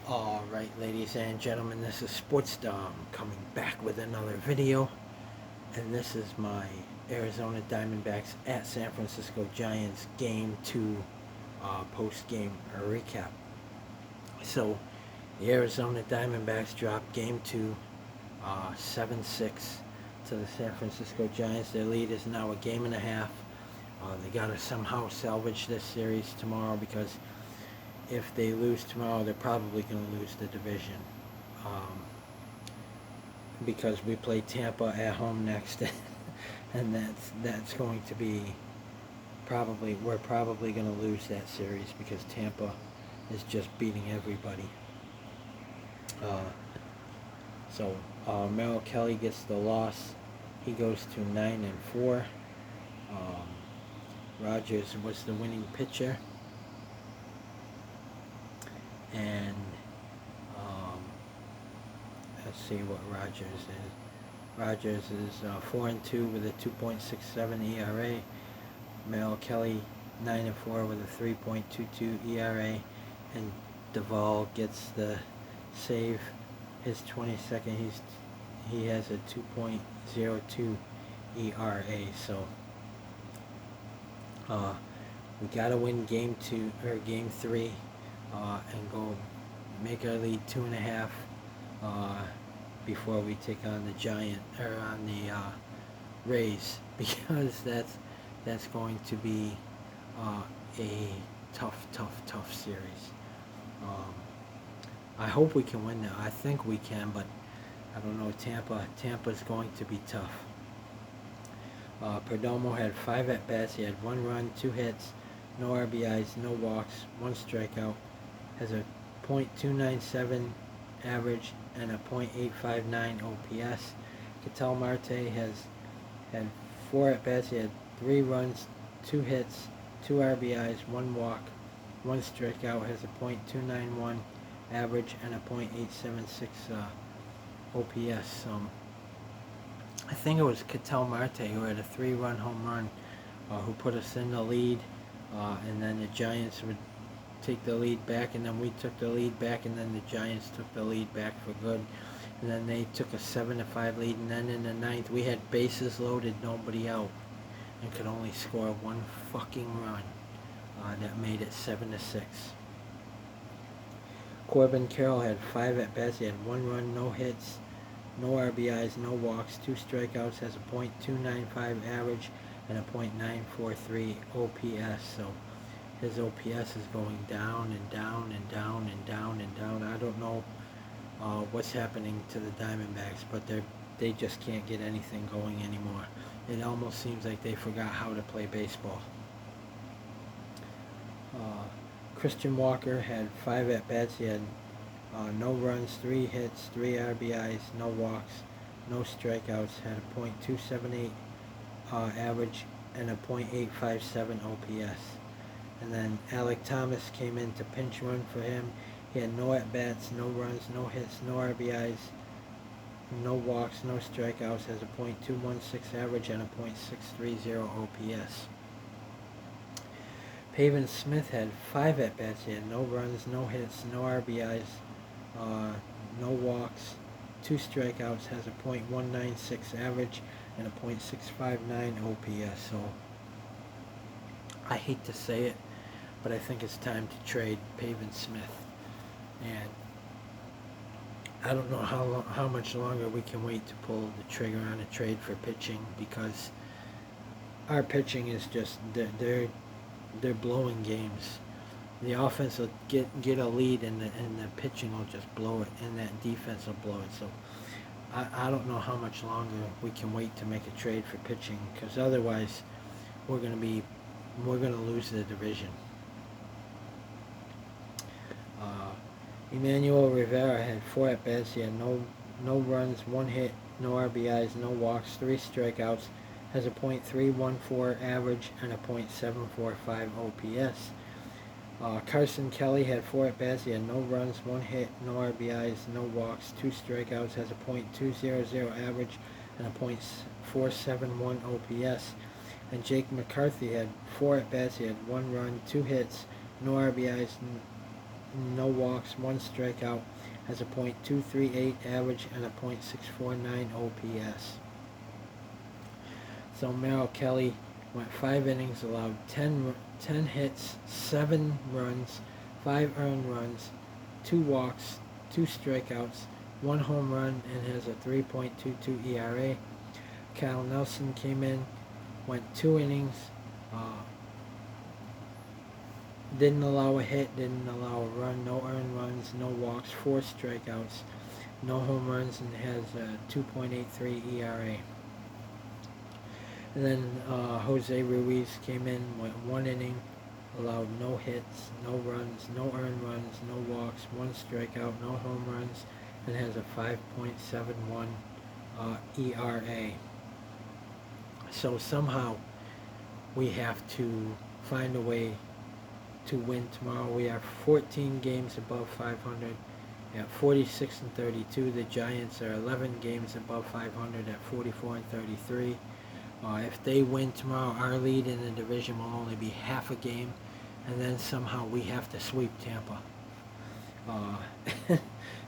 Alright, ladies and gentlemen, this is Sportsdom coming back with another video. And this is my Arizona Diamondbacks at San Francisco Giants Game 2 post-game recap. So, the Arizona Diamondbacks dropped Game 2 7-6 to the San Francisco Giants. Their lead is now a game and a half. They got to somehow salvage this series tomorrow, because if they lose tomorrow, they're probably going to lose the division. Because we play Tampa at home next, and that's going to be we're probably going to lose that series, because Tampa is just beating everybody. So Merrill Kelly gets the loss. He goes to 9-4. Rogers was the winning pitcher. And let's see what Rogers is. Rogers is 4-2 with a 2.67 ERA. Merrill Kelly 9-4 with a 3.22 ERA, and Duvall gets the save. His 22nd. He has a 2.02 ERA. So we gotta win game 3. And go make our lead 2.5 before we take on the Rays, because that's going to be a tough series. I hope we can win that. I think we can, but I don't know. Tampa's going to be tough. Perdomo had 5 at-bats. He had 1 run, 2 hits, no RBIs, no walks, 1 strikeout. Has a .297 average and a .859 OPS. Ketel Marte has had 4 at-bats. He had 3 runs, 2 hits, 2 RBIs, 1 walk, 1 strikeout. Has a .291 average and a .876 OPS. I think it was Ketel Marte who had a 3-run home run, who put us in the lead, and then the Giants would take the lead back, and then we took the lead back, and then the Giants took the lead back for good, and then they took a 7-5 lead, and then in the 9th we had bases loaded, nobody out, and could only score 1 fucking run. That made it 7-6. Corbin Carroll had 5 at-bats. He had 1 run, no hits, no RBIs, no walks, 2 strikeouts. Has a .295 average and a .943 OPS. So his OPS is going down and down and down and down and down. I don't know what's happening to the Diamondbacks, but they just can't get anything going anymore. It almost seems like they forgot how to play baseball. Christian Walker had 5 at-bats. He had no runs, 3 hits, 3 RBIs, no walks, no strikeouts. Had a .278 average and a .857 OPS. And then Alec Thomas came in to pinch run for him. He had no at-bats, no runs, no hits, no RBIs, no walks, no strikeouts. Has a .216 average and a .630 OPS. Pavin Smith had 5 at-bats. He had no runs, no hits, no RBIs, no walks, 2 strikeouts. Has a .196 average and a .659 OPS. So I hate to say it, but I think it's time to trade Pavin Smith. And I don't know how much longer we can wait to pull the trigger on a trade for pitching, because our pitching is just, they're blowing games. The offense will get a lead, and the pitching will just blow it, and that defense will blow it. So I don't know how much longer we can wait to make a trade for pitching, because otherwise we're going to lose the division. Emmanuel Rivera had 4 at-bats. He had no runs, 1 hit, no RBIs, no walks, 3 strikeouts. Has a .314 average and a .745 OPS. Carson Kelly had 4 at-bats. He had no runs, 1 hit, no RBIs, no walks, 2 strikeouts. Has a .200 average and a .471 OPS. And Jake McCarthy had 4 at-bats. He had 1 run, 2 hits, no RBIs, no walks, 1 strikeout, has a .238 average and a .649 OPS. So Merrill Kelly went 5 innings, allowed 10 hits, 7 runs, 5 earned runs, 2 walks, 2 strikeouts, 1 home run, and has a 3.22 ERA. Kyle Nelson came in, went 2 innings, didn't allow a hit, didn't allow a run, no earned runs, no walks, 4 strikeouts, no home runs, and has a 2.83 ERA. And then Jose Ruiz came in, went 1 inning, allowed no hits, no runs, no earned runs, no walks, 1 strikeout, no home runs, and has a 5.71 ERA. So somehow we have to find a way to win tomorrow. We are 14 games above 500 at 46 and 32. The Giants are 11 games above 500 at 44 and 33. If they win tomorrow, our lead in the division will only be half a game, and then somehow we have to sweep Tampa.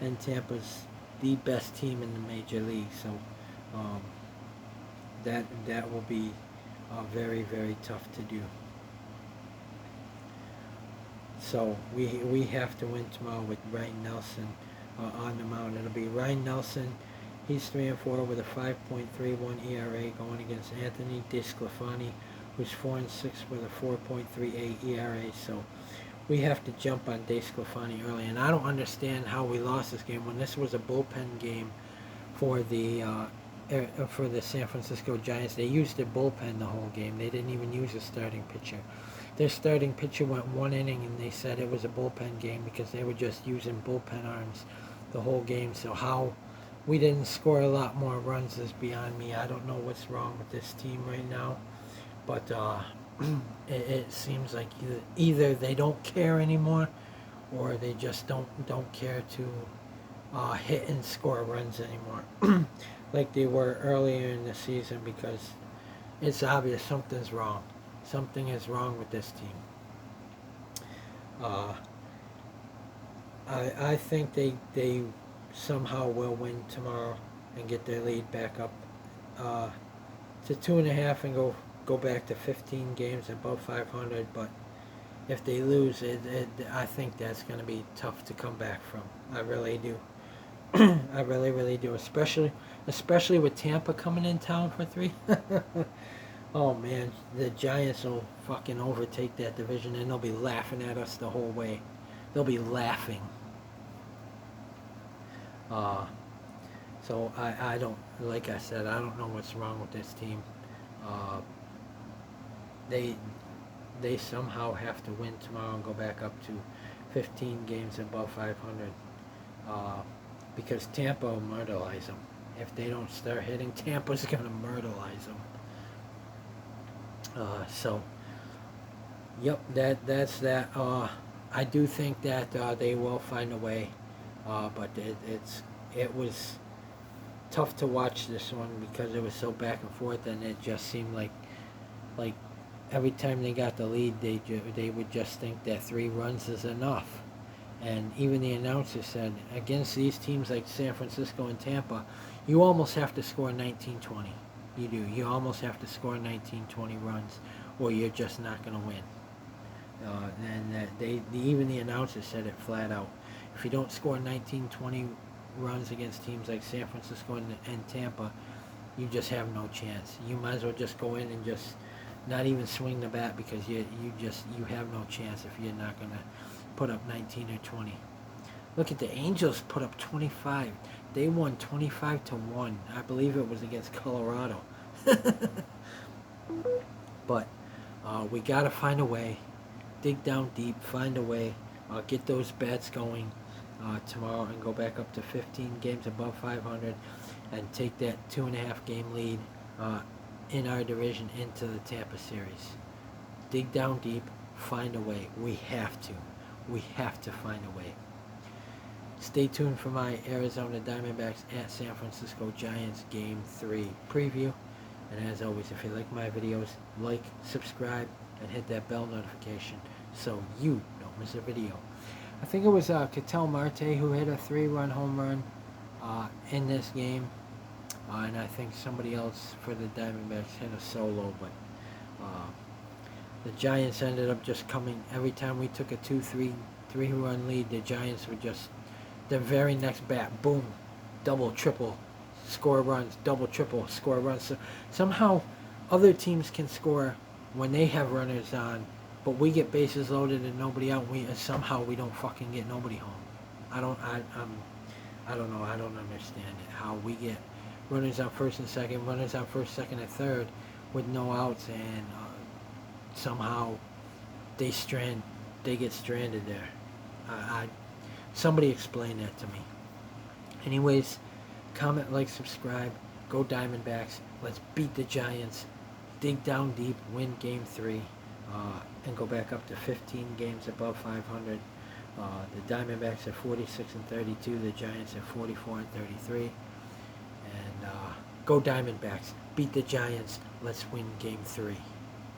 And Tampa's the best team in the major league, so that will be very, very tough to do. So we have to win tomorrow with Ryan Nelson on the mound. It'll be Ryan Nelson. He's 3-4 with a 5.31 ERA going against Anthony DeSclafani, who's 4-6 with a 4.38 ERA. So we have to jump on DeSclafani early, and I don't understand how we lost this game when this was a bullpen game for the San Francisco Giants. They used their bullpen the whole game. They didn't even use a starting pitcher. Their starting pitcher went 1 inning, and they said it was a bullpen game because they were just using bullpen arms the whole game. So how we didn't score a lot more runs is beyond me. I don't know what's wrong with this team right now, but it seems like either they don't care anymore, or they just don't care to hit and score runs anymore, like they were earlier in the season. Because it's obvious something's wrong. Something is wrong with this team. I think they somehow will win tomorrow and get their lead back up to 2.5 and go back to 15 games above 500. But if they lose, I think that's going to be tough to come back from. I really do. I really, really do. Especially with Tampa coming in town for 3. Oh man, the Giants will fucking overtake that division, and they'll be laughing at us the whole way. They'll be laughing. So I don't, like I said, I don't know what's wrong with this team. They somehow have to win tomorrow and go back up to 15 games above 500. Because Tampa will murderize them. If they don't start hitting, Tampa's going to murderize them. So, yep, that's that. I do think that they will find a way, but it was tough to watch this one because it was so back and forth, and it just seemed like every time they got the lead, they would just think that 3 runs is enough. And even the announcer said, against these teams like San Francisco and Tampa, you almost have to score 19-20. You do. You almost have to score 19-20 runs, or you're just not going to win. And even the announcer said it flat out. If you don't score 19-20 runs against teams like San Francisco and Tampa, you just have no chance. You might as well just go in and just not even swing the bat, because you have no chance if you're not going to put up 19 or 20. Look at the Angels put up 25. They won 25-1. I believe it was against Colorado. But we got to find a way. Dig down deep. Find a way. Get those bats going tomorrow and go back up to 15 games above 500 and take that 2.5 game lead in our division into the Tampa series. Dig down deep. Find a way. We have to. We have to find a way. Stay tuned for my Arizona Diamondbacks at San Francisco Giants Game 3 preview. And as always, if you like my videos, like, subscribe, and hit that bell notification so you don't miss a video. I think it was Ketel Marte who hit a 3-run home run in this game. And I think somebody else for the Diamondbacks hit a solo, but uh, the Giants ended up just coming. Every time we took a 3-run lead, the Giants would just, the very next bat, boom, double, triple, score runs, double, triple, score runs. So somehow other teams can score when they have runners on, but we get bases loaded and nobody out. Somehow we don't fucking get nobody home. I don't know. I don't understand it. How we get runners on first and second, runners on first, second, and third with no outs, and somehow they get stranded there. Somebody explain that to me. Anyways, comment, like, subscribe. Go Diamondbacks. Let's beat the Giants. Dig down deep. Win Game 3. And go back up to 15 games above 500. The Diamondbacks are 46-32. The Giants are 44-33. And go Diamondbacks. Beat the Giants. Let's win Game 3.